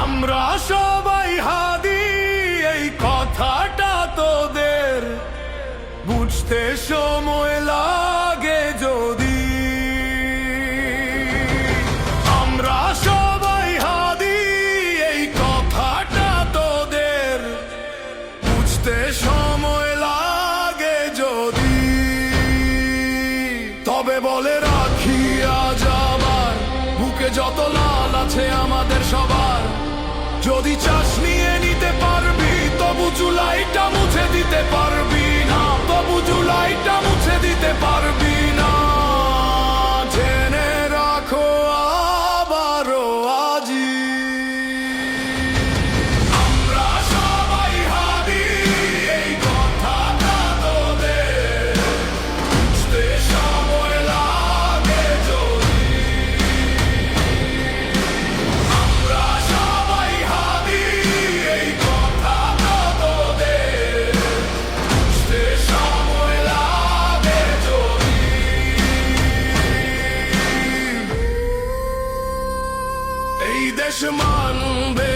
আমরা সবাই হাদি, এই কথাটা তোদের বুঝতে সময় লাগে যদি। আমরা সবাই হাদি, এই কথাটা তোদের বুঝতে সময় লাগে যদি। তবে বলে রাখি আজ আবার, বুকে যত লাল আছে আমাদের সবার, যদি চাস নিয়ে নিতে পারবি তবু জুলাইটা মুছে দিতে পারবি না, তবু জুলাইটা মুছে দিতে পারবি না। জেনে রাখো আবারও আজি, আমরা সবাই হাদি, এই কথাটা তোদের বুঝতে সময় লাগে যদি। আমরা সবাই হাদি, এই কথাটা তোদের বুঝতে সময় লাগে যদি। এই দেশ মানবে